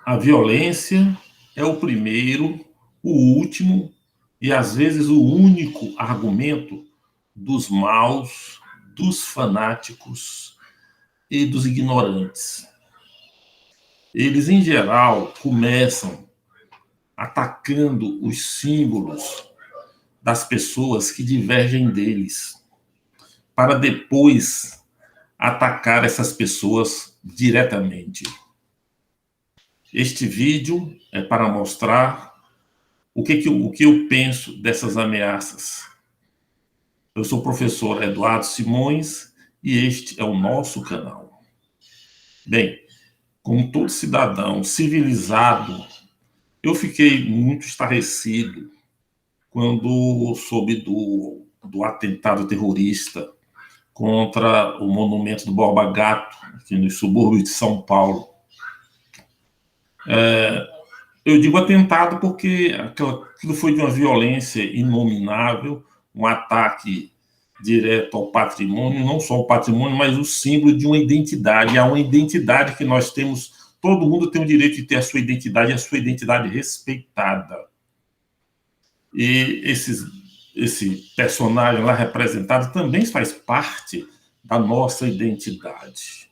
A violência é o primeiro, o último e, às vezes, o único argumento dos maus, dos fanáticos e dos ignorantes. Eles, em geral, começam atacando os símbolos das pessoas que divergem deles, para depois atacar essas pessoas diretamente. Este vídeo é para mostrar o que eu penso dessas ameaças. Eu sou o professor Eduardo Simões e este é o nosso canal. Bem, como todo cidadão civilizado, eu fiquei muito estarrecido quando soube do atentado terrorista contra o monumento do Borba Gato, aqui nos subúrbios de São Paulo. Eu digo atentado porque aquilo foi de uma violência inominável, um ataque direto ao patrimônio, não só o patrimônio, mas o símbolo de uma identidade. Há uma identidade que nós temos, todo mundo tem o direito de ter a sua identidade, a sua identidade respeitada. E esse personagem lá representado também faz parte da nossa identidade.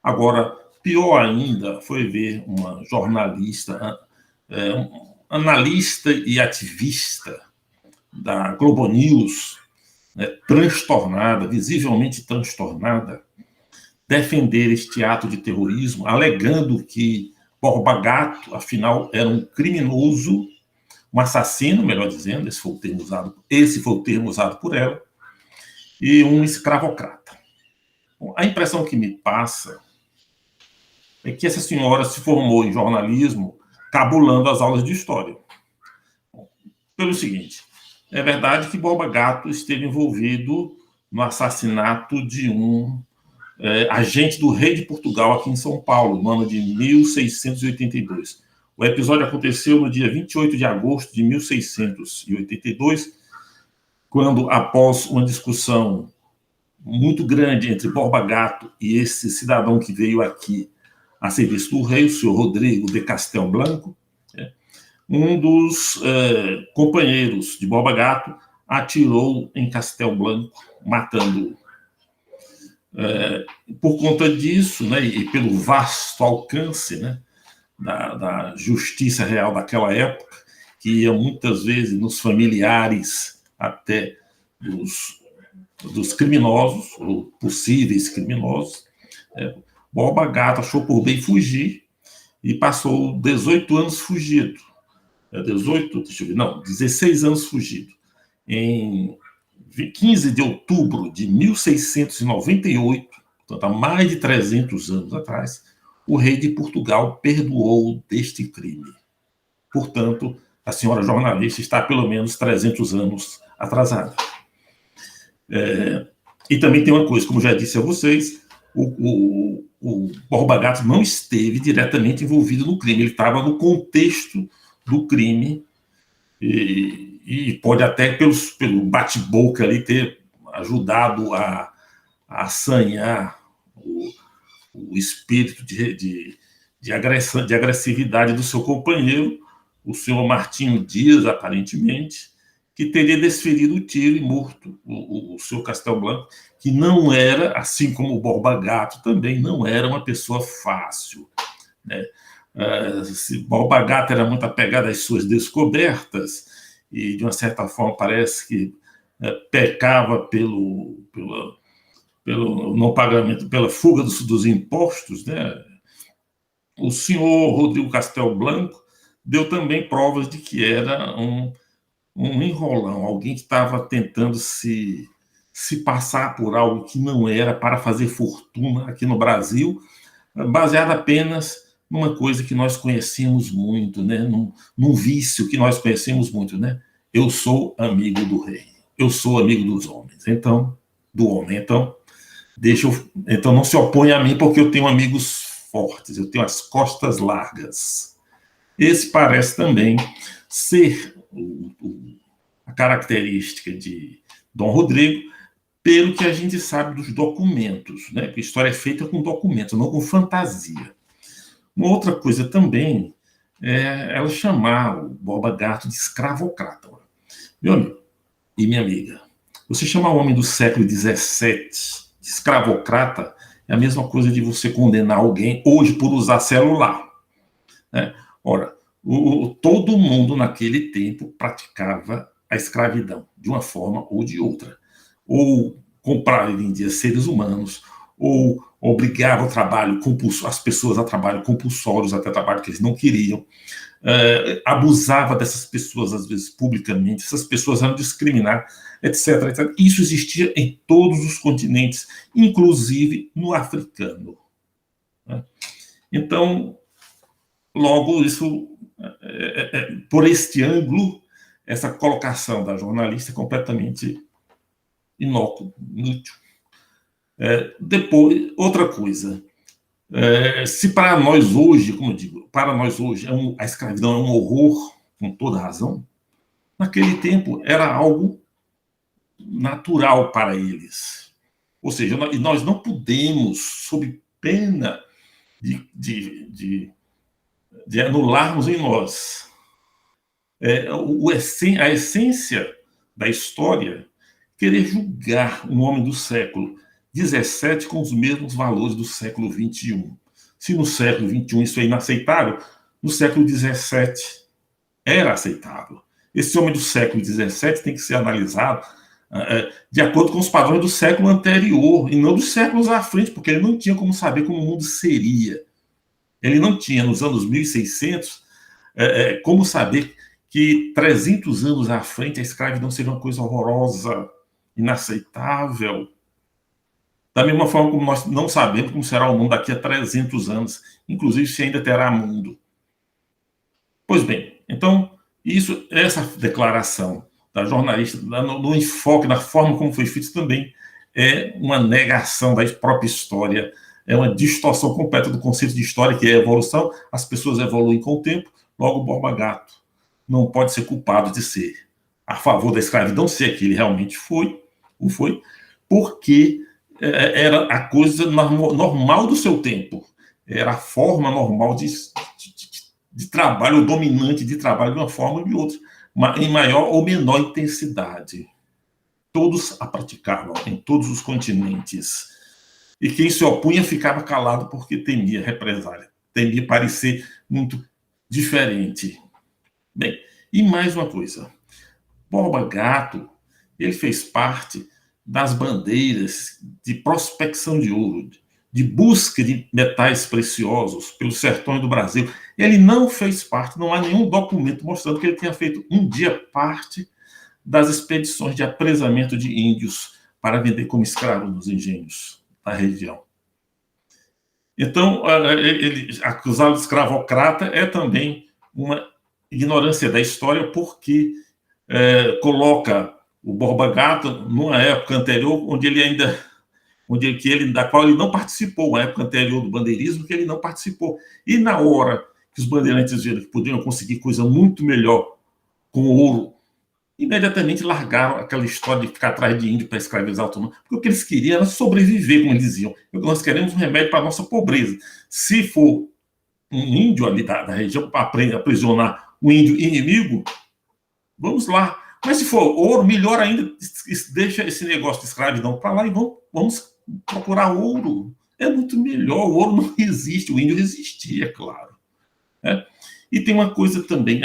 Agora, pior ainda foi ver uma jornalista, analista e ativista da Globo News, transtornada, visivelmente transtornada, defender este ato de terrorismo, alegando que Borba Gato, afinal, era um criminoso, um assassino, melhor dizendo, esse foi o termo usado por ela, e um escravocrata. Bom, a impressão que me passa é que essa senhora se formou em jornalismo cabulando as aulas de história. Bom, pelo seguinte, é verdade que Borba Gato esteve envolvido no assassinato de um agente do rei de Portugal aqui em São Paulo, no ano de 1682. O episódio aconteceu no dia 28 de agosto de 1682, quando, após uma discussão muito grande entre Borba Gato e esse cidadão que veio aqui a serviço do rei, o senhor Rodrigo de Castelblanco, um dos companheiros de Borba Gato atirou em Castelblanco, matando-o. Por conta disso, e pelo vasto alcance, da justiça real daquela época, que ia muitas vezes nos familiares até dos criminosos, ou possíveis criminosos, Borba Gato achou por bem fugir e passou 18 anos fugido. 16 anos fugido. Em 15 de outubro de 1698, portanto, há mais de 300 anos atrás, o rei de Portugal perdoou deste crime. Portanto, a senhora jornalista está pelo menos 300 anos atrasada. E também tem uma coisa, como já disse a vocês, o Borba Gato não esteve diretamente envolvido no crime, ele estava no contexto do crime e pode até, pelo bate-boca ali, ter ajudado a assanhar o espírito de agressividade do seu companheiro, o senhor Martinho Dias, aparentemente, que teria desferido o tiro e morto o senhor Castelblanco, que não era, assim como o Borba Gato, também não era uma pessoa fácil. Se Borba Gato era muito apegado às suas descobertas e, de uma certa forma, parece que pecava pelo não pagamento, pela fuga dos impostos, o senhor Rodrigo Castelblanco deu também provas de que era um enrolão, alguém que estava tentando se passar por algo que não era para fazer fortuna aqui no Brasil, baseado apenas numa coisa que nós conhecemos muito, num vício que nós conhecemos muito, Eu sou amigo do rei, eu sou amigo dos homens, então não se oponha a mim porque eu tenho amigos fortes, eu tenho as costas largas. Esse parece também ser a característica de Dom Rodrigo, pelo que a gente sabe dos documentos, porque a história é feita com documentos, não com fantasia. Uma outra coisa também é ela chamar o Borba Gato de escravocrata. Meu amigo e minha amiga, você chamar o homem do século XVII de escravocrata é a mesma coisa de você condenar alguém hoje por usar celular, né? Ora, todo mundo naquele tempo praticava a escravidão, de uma forma ou de outra. Ou comprava e vendia seres humanos, ou obrigava o trabalho as pessoas a trabalho compulsórios, até trabalho que eles não queriam, abusava dessas pessoas, às vezes, publicamente, essas pessoas eram discriminadas, etc, etc. Isso existia em todos os continentes, inclusive no africano, né? Então, logo, isso, por este ângulo, essa colocação da jornalista é completamente inócuo, inútil. Depois, outra coisa, se para nós hoje, como eu digo, para nós hoje a escravidão é um horror, com toda razão, naquele tempo era algo natural para eles. Ou seja, nós não podemos, sob pena de anularmos em nós a essência da história, querer julgar um homem do século XVII com os mesmos valores do século XXI. Se no século XXI isso é inaceitável, no século XVII era aceitável. Esse homem do século XVII tem que ser analisado de acordo com os padrões do século anterior, e não dos séculos à frente, porque ele não tinha como saber como o mundo seria. Ele não tinha, nos anos 1600, como saber que 300 anos à frente a escravidão seria uma coisa horrorosa, inaceitável. Da mesma forma como nós não sabemos como será o mundo daqui a 300 anos, inclusive se ainda terá mundo. Pois bem, então, essa declaração da jornalista, no enfoque, na forma como foi feito, também é uma negação da própria história, é uma distorção completa do conceito de história, que é a evolução. As pessoas evoluem com o tempo, logo o Borba Gato não pode ser culpado de ser a favor da escravidão, se é que ele realmente foi, porque era a coisa normal do seu tempo, era a forma normal de trabalho, o dominante de trabalho de uma forma ou de outra, em maior ou menor intensidade. Todos a praticavam, em todos os continentes. E quem se opunha ficava calado porque temia represália, temia parecer muito diferente. Bem, e mais uma coisa. Borba Gato, ele fez parte das bandeiras de prospecção de ouro, de busca de metais preciosos pelos sertões do Brasil. Ele não fez parte, não há nenhum documento mostrando que ele tenha feito um dia parte das expedições de apresamento de índios para vender como escravos nos engenhos da região. Então, ele acusá-lo de escravocrata é também uma ignorância da história, porque coloca o Borba Gato numa época anterior da qual ele não participou, uma época anterior do bandeirismo que ele não participou. E na hora que os bandeirantes viram que podiam conseguir coisa muito melhor com ouro, imediatamente largaram aquela história de ficar atrás de índio para escravizar todo mundo, porque o que eles queriam era sobreviver, como eles diziam. Nós queremos um remédio para a nossa pobreza. Se for um índio ali da região para aprisionar um índio inimigo, vamos lá. Mas se for ouro, melhor ainda, deixa esse negócio de escravidão para lá e vamos procurar ouro. É muito melhor, o ouro não existe, o índio existia, é claro. E tem uma coisa também,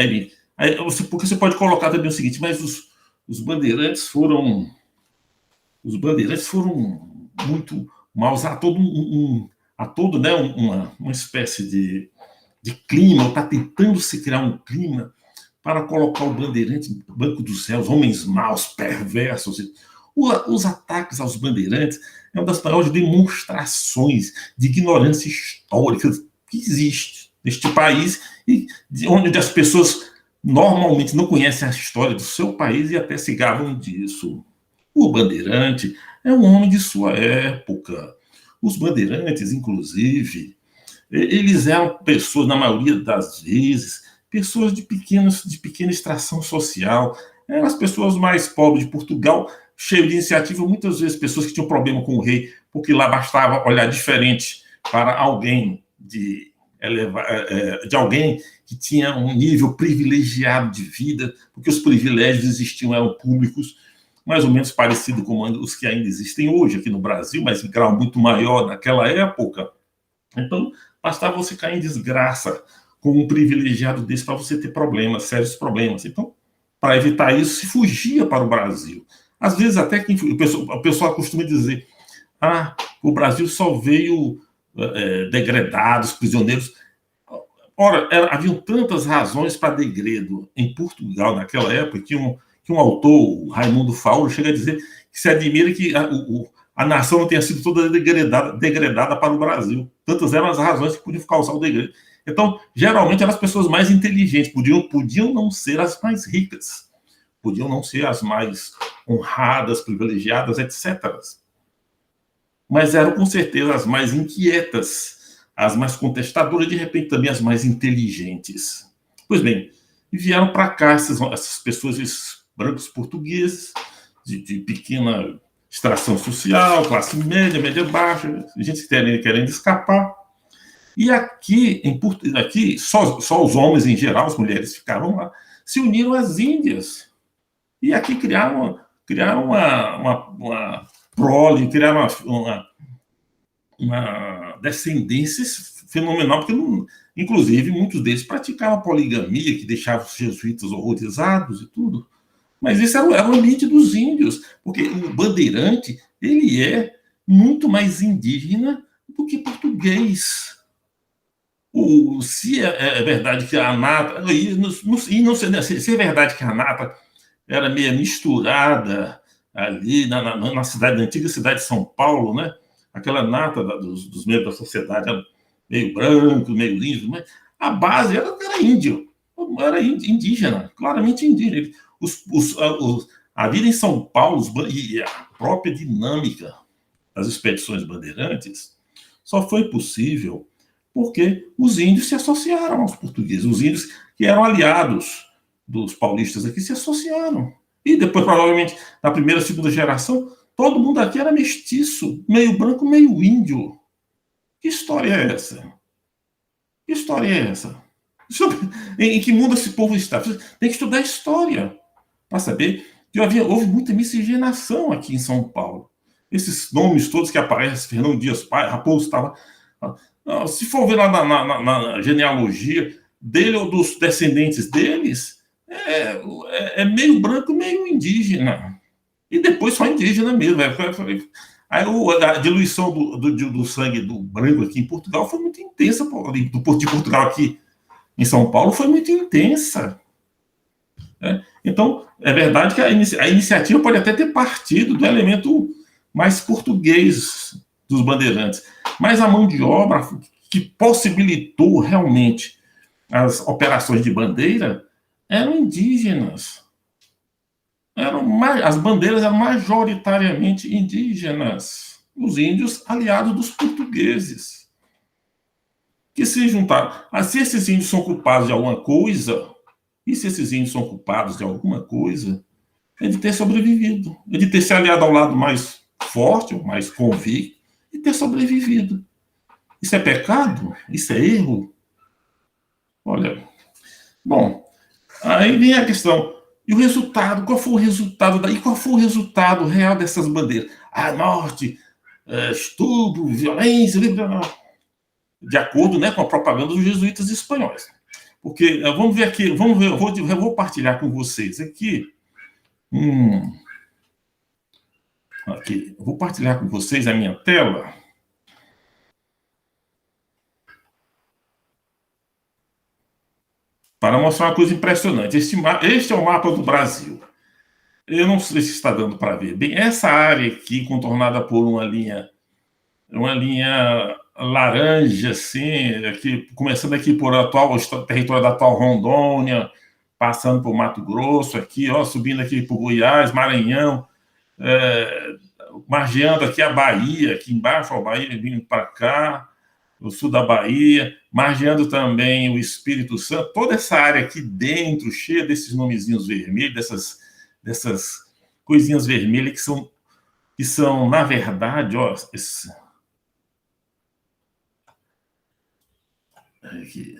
porque você pode colocar também o seguinte, mas os bandeirantes foram muito maus a todo, né, uma espécie de clima, está tentando se criar um clima para colocar o bandeirante no banco dos réus, homens maus, perversos. Os ataques aos bandeirantes é uma das maiores demonstrações de ignorância histórica que existe neste país, e onde as pessoas normalmente não conhecem a história do seu país e até se gabam disso. O bandeirante é um homem de sua época. Os bandeirantes, inclusive, eles eram pessoas, na maioria das vezes, pessoas de pequena extração social. Eram as pessoas mais pobres de Portugal, cheio de iniciativa, muitas vezes pessoas que tinham problema com o rei, porque lá bastava olhar diferente para alguém de alguém que tinha um nível privilegiado de vida, porque os privilégios existiam, eram públicos, mais ou menos parecido com os que ainda existem hoje aqui no Brasil, mas em grau muito maior naquela época. Então, bastava você cair em desgraça com um privilegiado desse para você ter problemas, sérios problemas. Então, para evitar isso, se fugia para o Brasil. Às vezes, até que o pessoal costuma dizer: o Brasil só veio degredados, prisioneiros. Ora, haviam tantas razões para degredo em Portugal naquela época que um autor, Raimundo Fauro, chega a dizer que se admira que a nação não tenha sido toda degradada para o Brasil. Tantas eram as razões que podiam causar o degredo. Então, geralmente, eram as pessoas mais inteligentes, podiam não ser as mais ricas, podiam não ser as mais honradas, privilegiadas, etc. Mas eram, com certeza, as mais inquietas, as mais contestadoras, de repente, também as mais inteligentes. Pois bem, vieram para cá essas pessoas, esses brancos portugueses, de pequena extração social, classe média, média baixa, gente querendo escapar. E aqui só os homens em geral, as mulheres ficaram lá, se uniram às Índias. E aqui criaram uma prole, criaram uma descendência fenomenal, porque, inclusive, muitos deles praticavam poligamia, que deixava os jesuítas horrorizados e tudo. Mas esse era o ambiente dos índios, porque o bandeirante ele é muito mais indígena do que português. Se é verdade que a nata, se é verdade que a nata era meio misturada ali na cidade, na antiga cidade de São Paulo, né? Aquela nata dos membros da sociedade era meio branco, meio índio, mas a base era índio, era indígena, claramente indígena. A vida em São Paulo e a própria dinâmica das expedições bandeirantes só foi possível porque os índios se associaram aos portugueses. Os índios que eram aliados dos paulistas aqui se associaram. E depois, provavelmente, na primeira e segunda geração, todo mundo aqui era mestiço, meio branco, meio índio. Que história é essa? Que história é essa? Em que mundo esse povo está? Tem que estudar história para saber que houve muita miscigenação aqui em São Paulo. Esses nomes todos que aparecem, Fernão Dias Pai, Raposo estava... Se for ver lá na genealogia dele ou dos descendentes deles, é meio branco, meio indígena. E depois só indígena mesmo. Aí a diluição do sangue do branco aqui em Portugal foi muito intensa. De Portugal aqui em São Paulo foi muito intensa. Então, é verdade que a iniciativa pode até ter partido do elemento mais português dos bandeirantes, mas a mão de obra que possibilitou realmente as operações de bandeira eram indígenas. As bandeiras eram majoritariamente indígenas, os índios aliados dos portugueses, que se juntaram. Se esses índios são culpados de alguma coisa, é de ter sobrevivido, é de ter se aliado ao lado mais forte, mais convicto, e ter sobrevivido. Isso é pecado? Isso é erro? Olha, bom, aí vem a questão. E o resultado? Qual foi o resultado daí? Qual foi o resultado real dessas bandeiras? Morte, estupro, violência, de acordo, né, com a propaganda dos jesuítas espanhóis. Porque, vamos ver aqui, eu vou partilhar com vocês aqui. Aqui, eu vou partilhar com vocês a minha tela. Para mostrar uma coisa impressionante. Este é o mapa do Brasil. Eu não sei se está dando para ver bem. Essa área aqui, contornada por uma linha laranja, assim, aqui, começando aqui por território da atual Rondônia, passando por Mato Grosso, aqui, subindo aqui por Goiás, Maranhão, margeando aqui a Bahia, aqui embaixo, a Bahia vindo para cá, o sul da Bahia, margeando também o Espírito Santo, toda essa área aqui dentro, cheia desses nomezinhos vermelhos, dessas coisinhas vermelhas que são na verdade, Aqui.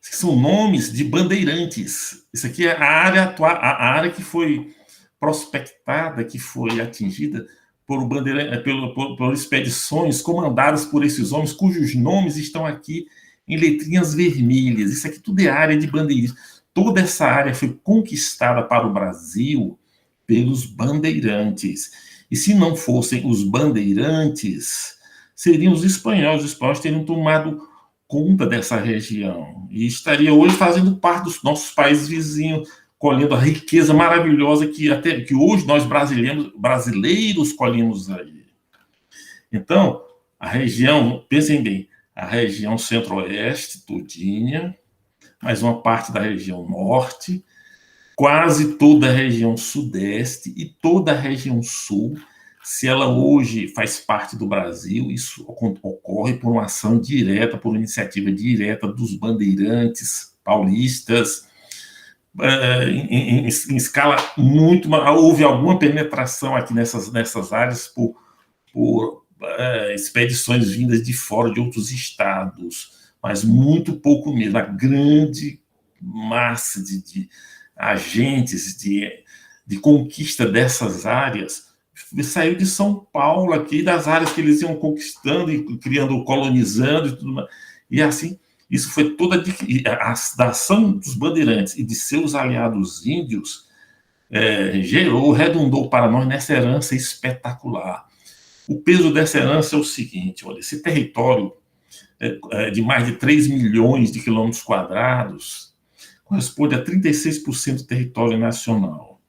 São nomes de bandeirantes. Isso aqui é a área atual, a área que foi prospectada, que foi atingida por expedições comandadas por esses homens, cujos nomes estão aqui em letrinhas vermelhas. Isso aqui tudo é área de bandeiristas. Toda essa área foi conquistada para o Brasil pelos bandeirantes. E se não fossem os bandeirantes, seriam os espanhóis. Os espanhóis teriam tomado conta dessa região e estaria hoje fazendo parte dos nossos países vizinhos, colhendo a riqueza maravilhosa que hoje nós brasileiros colhemos aí. Então, a região, pensem bem, a região centro-oeste todinha, mais uma parte da região norte, quase toda a região sudeste e toda a região sul. Se ela hoje faz parte do Brasil, isso ocorre por uma ação direta, por uma iniciativa direta dos bandeirantes paulistas, em escala muito maior. Houve alguma penetração aqui nessas áreas por expedições vindas de fora, de outros estados, mas muito pouco mesmo. A grande massa de agentes de conquista dessas áreas saiu de São Paulo, aqui, das áreas que eles iam conquistando e criando, colonizando e tudo mais. E assim, isso foi toda da ação dos bandeirantes e de seus aliados índios, redundou para nós nessa herança espetacular. O peso dessa herança é o seguinte: olha, esse território de mais de 3 milhões de quilômetros quadrados corresponde a 36% do território nacional.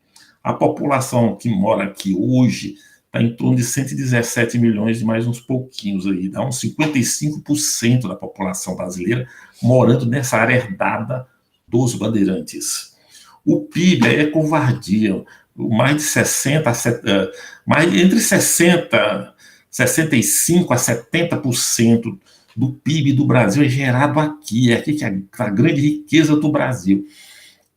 A população que mora aqui hoje está em torno de 117 milhões e mais uns pouquinhos aí, dá uns 55% da população brasileira morando nessa área herdada dos bandeirantes. O PIB é covardia, mais de 65% a 70% do PIB do Brasil é gerado aqui, é aqui que é a grande riqueza do Brasil.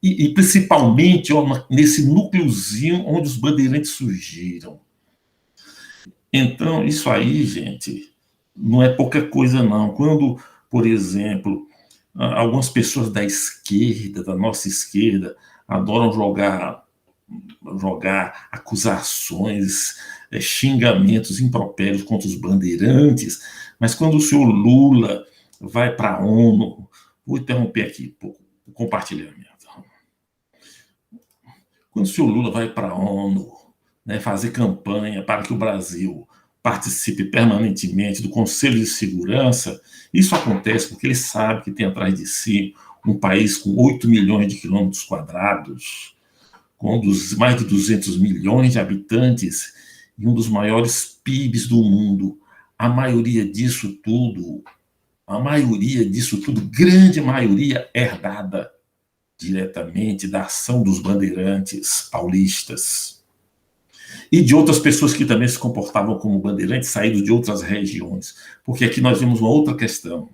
E principalmente nesse núcleozinho onde os bandeirantes surgiram. Então, isso aí, gente, não é pouca coisa, não. Quando, por exemplo, algumas pessoas da esquerda, da nossa esquerda, adoram jogar acusações, xingamentos impropérios contra os bandeirantes, mas quando o senhor Lula vai para a ONU, vou interromper aqui o compartilhamento. Quando o senhor Lula vai para a ONU, né, fazer campanha para que o Brasil participe permanentemente do Conselho de Segurança, isso acontece porque ele sabe que tem atrás de si um país com 8 milhões de quilômetros quadrados, com mais de 200 milhões de habitantes e um dos maiores PIBs do mundo. A maioria disso tudo, grande maioria, herdada diretamente da ação dos bandeirantes paulistas e de outras pessoas que também se comportavam como bandeirantes, saídos de outras regiões, porque aqui nós vemos uma outra questão.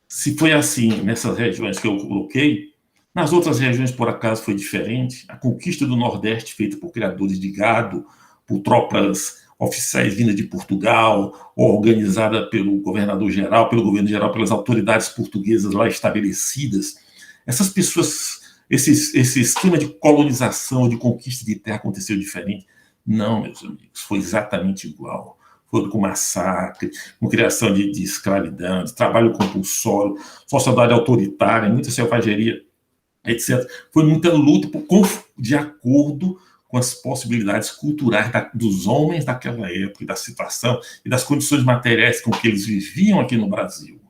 Se foi assim nessas regiões que eu coloquei, nas outras regiões, por acaso, foi diferente. A conquista do Nordeste, feita por criadores de gado, por tropas oficiais vindas de Portugal, ou organizada pelo governador-geral, pelo governo geral, pelas autoridades portuguesas lá estabelecidas, essas pessoas, esse esquema de colonização, de conquista de terra aconteceu diferente? Não, meus amigos, foi exatamente igual. Foi com massacre, com criação de escravidão, de trabalho compulsório, sociedade autoritária, muita selvageria, etc. Foi muita luta de acordo com as possibilidades culturais dos homens daquela época, e da situação e das condições materiais com que eles viviam aqui no Brasil.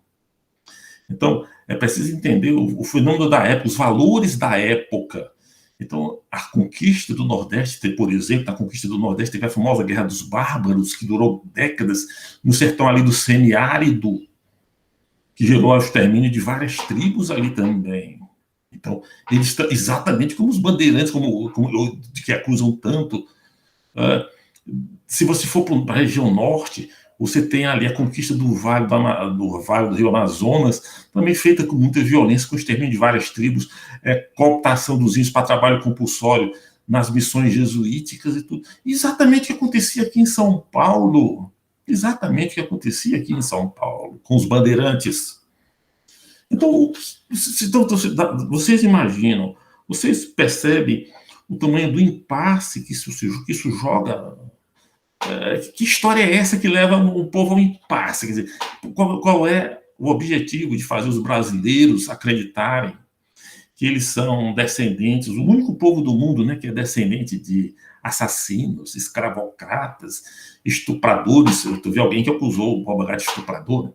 Então, é preciso entender o fenômeno da época, os valores da época. Então, a conquista do Nordeste, por exemplo, a conquista do Nordeste teve a famosa Guerra dos Bárbaros, que durou décadas, no sertão ali do semiárido, que gerou o extermínio de várias tribos ali também. Então, eles estão exatamente como os bandeirantes, que acusam tanto. Se você for para a região norte, você tem ali a conquista do Vale do Rio Amazonas, também feita com muita violência, com o extermínio de várias tribos, cooptação dos índios para trabalho compulsório nas missões jesuíticas e tudo. Exatamente o que acontecia aqui em São Paulo. exatamente o que acontecia aqui em São Paulo, com os bandeirantes. Então, vocês imaginam, vocês percebem o tamanho do impasse que isso joga? Que história é essa que leva o povo ao impasse? Quer dizer, qual é o objetivo de fazer os brasileiros acreditarem que eles são descendentes, o único povo do mundo, né, que é descendente de assassinos, escravocratas, estupradores? Tu viu alguém que acusou o Borba Gato de estuprador,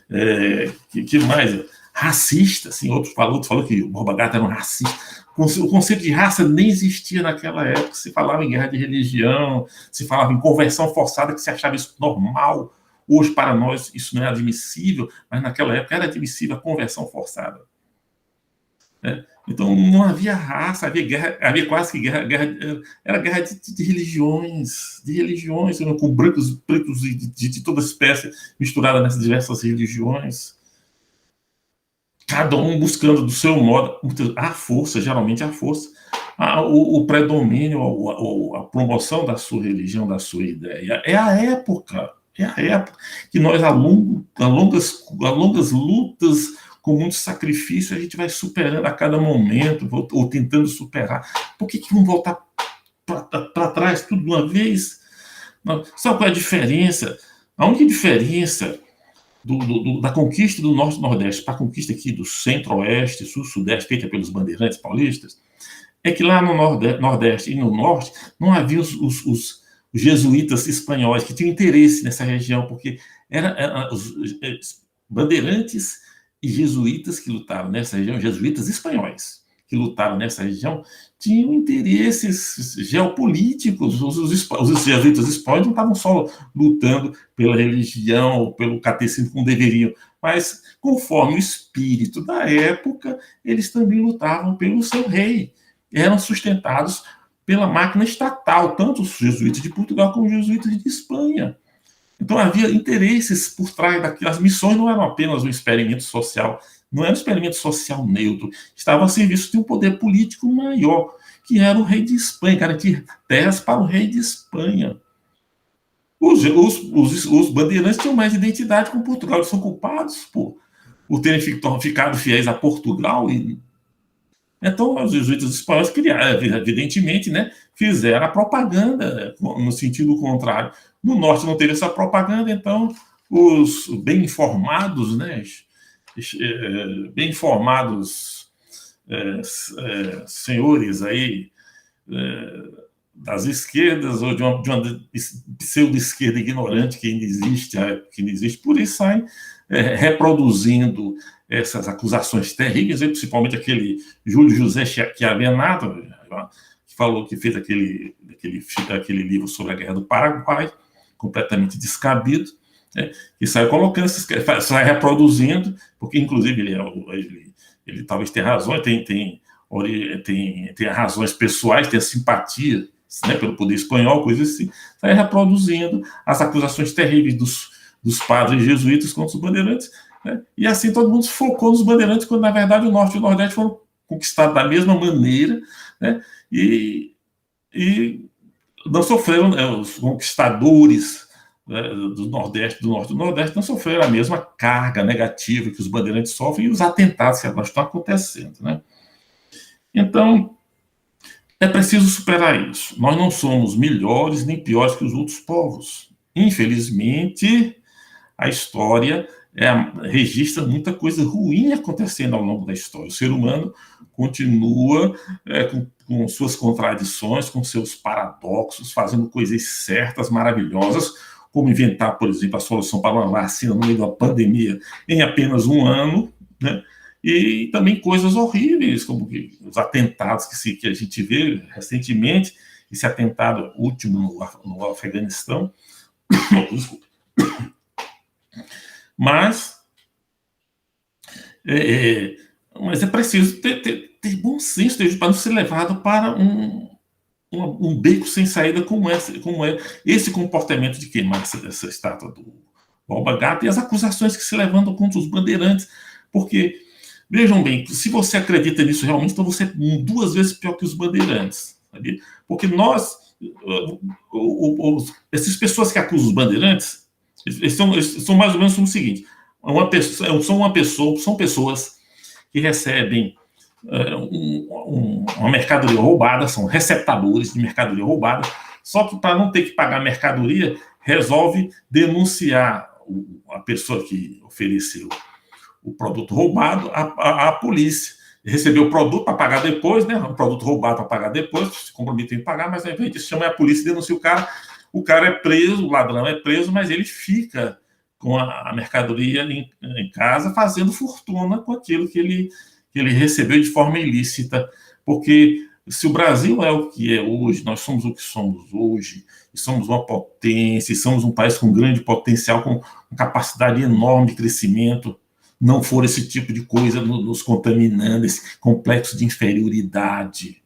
né? Que mais? Racista, assim, outro falou que o Borba Gato era um racista. O conceito de raça nem existia naquela época. Se falava em guerra de religião, se falava em conversão forçada, que se achava isso normal. Hoje, para nós, isso não é admissível, mas naquela época era admissível a conversão forçada. Né? Então, não havia raça, havia guerra, havia quase que guerra era guerra de religiões, com brancos de toda espécie, misturada nessas diversas religiões. Cada um buscando do seu modo, a força, geralmente a força, o predomínio, a promoção da sua religião, da sua ideia. É a época que nós, a longas lutas, com muito sacrifício, a gente vai superando a cada momento, ou tentando superar. Por que vamos voltar para trás tudo de uma vez? Sabe qual é a diferença? A única diferença da conquista do Norte-Nordeste para a conquista aqui do Centro-Oeste, Sul-Sudeste, feita pelos bandeirantes paulistas, é que lá no Nordeste e no Norte não havia os jesuítas espanhóis que tinham interesse nessa região, porque eram os bandeirantes e jesuítas que lutaram nessa região, jesuítas espanhóis que lutaram nessa região, tinham interesses geopolíticos. Os jesuítas espanhóis não estavam só lutando pela religião ou pelo catecismo como deveriam, mas, conforme o espírito da época, eles também lutavam pelo seu rei. Eram sustentados pela máquina estatal, tanto os jesuítas de Portugal como os jesuítas de Espanha. Então, havia interesses por trás daquilo. As missões não eram apenas um experimento social, não era um experimento social neutro, estava a serviço de um poder político maior, que era o rei de Espanha, garantir terras para o rei de Espanha. Os bandeirantes tinham mais identidade com Portugal, eles são culpados por terem ficado fiéis a Portugal. Então, os jesuítas espanhóis criaram, evidentemente, né, fizeram a propaganda no sentido contrário. No norte não teve essa propaganda, então os bem informados, né, senhores aí das esquerdas, ou de uma pseudo-esquerda ignorante que ainda existe, por isso saem reproduzindo essas acusações terríveis, principalmente aquele Júlio José Chiavenato, que fez aquele livro sobre a Guerra do Paraguai, completamente descabido, né, que sai colocando, sai reproduzindo, porque inclusive ele talvez tenha razões, tem razões pessoais, tem a simpatia, né, pelo poder espanhol, coisas assim, sai reproduzindo as acusações terríveis dos padres jesuítas contra os bandeirantes, né, e assim todo mundo focou nos bandeirantes, quando na verdade o Norte e o Nordeste foram conquistados da mesma maneira, né, e não sofreram, né, os conquistadores, né, do Norte e do Nordeste não sofreram a mesma carga negativa que os bandeirantes sofrem, e os atentados que agora estão acontecendo, né? Então, é preciso superar isso. Nós não somos melhores nem piores que os outros povos. Infelizmente, a história registra muita coisa ruim acontecendo ao longo da história. O ser humano continua com suas contradições, com seus paradoxos, fazendo coisas certas, maravilhosas, como inventar, por exemplo, a solução para uma vacina no meio da pandemia em apenas um ano, né? E também coisas horríveis, como os atentados que a gente vê recentemente, esse atentado último no Afeganistão. Mas é preciso ter bom senso para não ser levado para um beco sem saída como é esse comportamento de queimar essa estátua do Borba Gato e as acusações que se levantam contra os bandeirantes, porque, vejam bem, se você acredita nisso realmente, então você é 2 vezes pior que os bandeirantes, sabia? Porque essas pessoas que acusam os bandeirantes, Eles são mais ou menos o seguinte: são pessoas que recebem uma mercadoria roubada, são receptadores de mercadoria roubada, só que para não ter que pagar mercadoria, resolve denunciar a pessoa que ofereceu o produto roubado à polícia. Recebeu o produto para pagar depois, né? O produto roubado para pagar depois, se comprometem em pagar, mas a gente chama a polícia e denuncia o cara é preso, o ladrão é preso, mas ele fica com a mercadoria em casa fazendo fortuna com aquilo que ele recebeu de forma ilícita, porque se o Brasil é o que é hoje, nós somos o que somos hoje, e somos uma potência, e somos um país com grande potencial, com capacidade enorme de crescimento, não for esse tipo de coisa nos contaminando, esse complexo de inferioridade,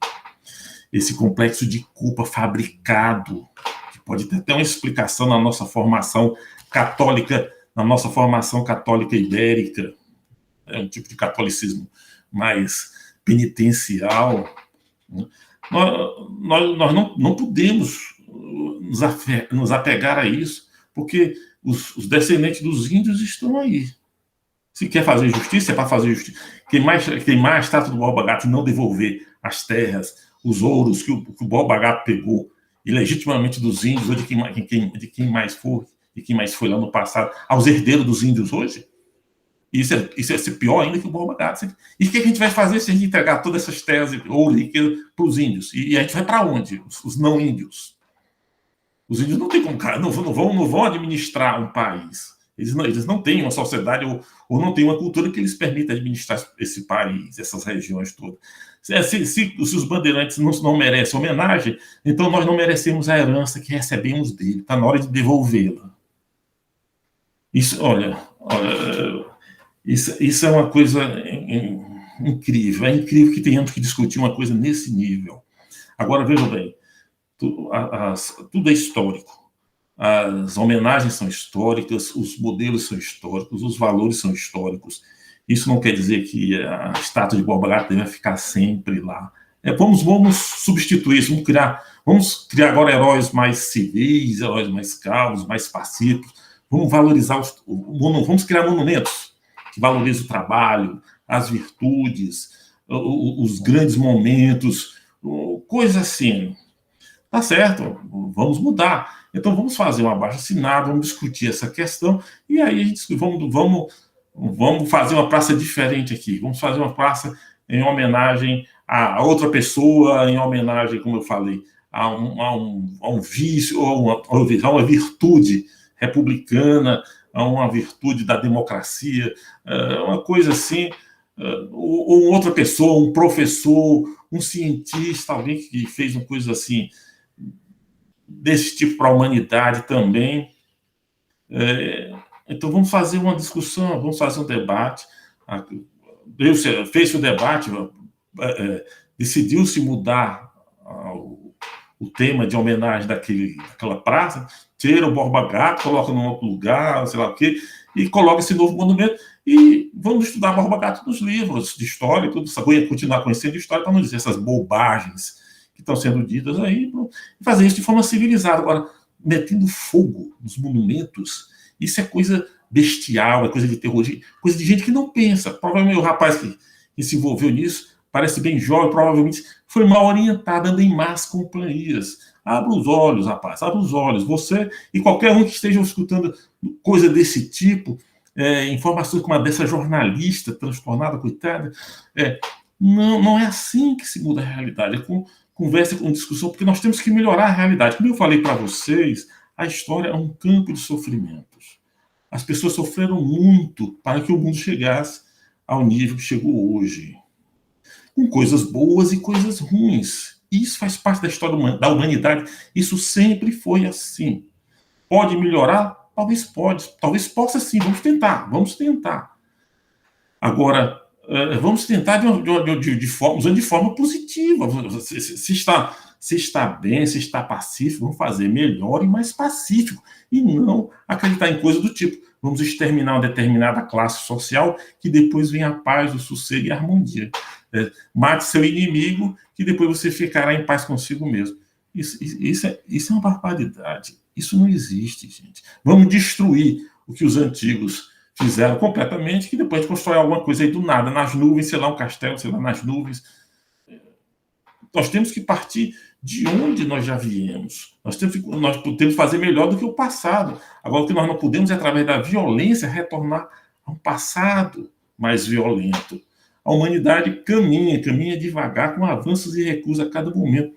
esse complexo de culpa fabricado, que pode ter até uma explicação na nossa formação católica ibérica, é um tipo de catolicismo mais penitencial. Nós não podemos nos apegar a isso, porque os descendentes dos índios estão aí. Se quer fazer justiça, é para fazer justiça. Queimar a estátua do Borba Gato e não devolver as terras, os ouros que o Borba Gato pegou ilegitimamente dos índios, ou de quem mais foi lá no passado, aos herdeiros dos índios hoje, isso é ser pior ainda que o Borba Gato. E o que a gente vai fazer se a gente entregar todas essas terras, ouro e riqueza para os índios? E a gente vai para onde? Os não índios. Os índios não tem como, não vão administrar um país. Eles não têm uma sociedade ou não têm uma cultura que lhes permita administrar esse país, essas regiões todas. Se os bandeirantes não merecem homenagem, então nós não merecemos a herança que recebemos dele. Está na hora de devolvê-la. Isso, olha, isso é uma coisa incrível. É incrível que tenhamos que discutir uma coisa nesse nível. Agora, veja bem, tudo é histórico. As homenagens são históricas, os modelos são históricos, os valores são históricos. Isso não quer dizer que a estátua de Borba Gato deve ficar sempre lá. Vamos substituir isso, vamos criar agora heróis mais civis, heróis mais calmos, mais pacíficos. Vamos valorizar vamos criar monumentos que valorizem o trabalho, as virtudes, os grandes momentos, coisas assim. Tá certo, vamos mudar. Então vamos fazer um abaixo-assinado, vamos discutir essa questão, e aí a gente vamos fazer uma praça diferente aqui. Vamos fazer uma praça em homenagem a outra pessoa, em homenagem, como eu falei, a um vício, ou a uma virtude republicana, a uma virtude da democracia, uma coisa assim, ou outra pessoa, um professor, um cientista, alguém que fez uma coisa assim, desse tipo para a humanidade também. Então vamos fazer uma discussão, vamos fazer um debate. Fez o debate, decidiu-se mudar o tema de homenagem daquela praça, tira o Borba Gato, coloca num outro lugar, sei lá o quê, e coloca esse novo monumento, e vamos estudar Borba Gato nos livros de história, tudo isso, continuar conhecendo história, para não dizer essas bobagens que estão sendo ditas aí, e fazer isso de forma civilizada. Agora, metendo fogo nos monumentos, isso é coisa bestial, é coisa de terror, coisa de gente que não pensa. Provavelmente o rapaz que se envolveu nisso parece bem jovem, provavelmente foi mal orientado, anda em más companhias. Abra os olhos, rapaz, abra os olhos. Você e qualquer um que esteja escutando coisa desse tipo, informações como a dessa jornalista transtornada, coitada, não é assim que se muda a realidade. É com conversa, com discussão, porque nós temos que melhorar a realidade. Como eu falei para vocês, a história é um campo de sofrimentos. As pessoas sofreram muito para que o mundo chegasse ao nível que chegou hoje, com coisas boas e coisas ruins. Isso faz parte da história da humanidade. Isso sempre foi assim. Pode melhorar? Talvez pode. Talvez possa sim. Vamos tentar. Agora, vamos tentar usando de forma positiva. Se está bem, se está pacífico, vamos fazer melhor e mais pacífico. E não acreditar em coisa do tipo, vamos exterminar uma determinada classe social, que depois vem a paz, o sossego e a harmonia. Mate seu inimigo, que depois você ficará em paz consigo mesmo. Isso é uma barbaridade. Isso não existe, gente. Vamos destruir o que os antigos fizeram completamente, que depois constrói alguma coisa aí do nada, nas nuvens, sei lá, um castelo, sei lá, nas nuvens. Nós temos que partir de onde nós já viemos. Nós podemos fazer melhor do que o passado. Agora, o que nós não podemos é, através da violência, retornar a um passado mais violento. A humanidade caminha devagar, com avanços e recuos a cada momento.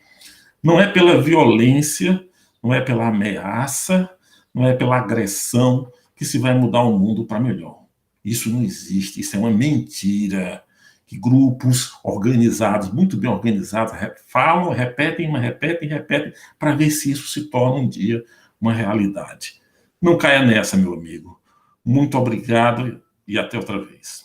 Não é pela violência, não é pela ameaça, não é pela agressão que se vai mudar o mundo para melhor. Isso não existe, isso é uma mentira. Que grupos organizados, muito bem organizados, falam, repetem, para ver se isso se torna um dia uma realidade. Não caia nessa, meu amigo. Muito obrigado e até outra vez.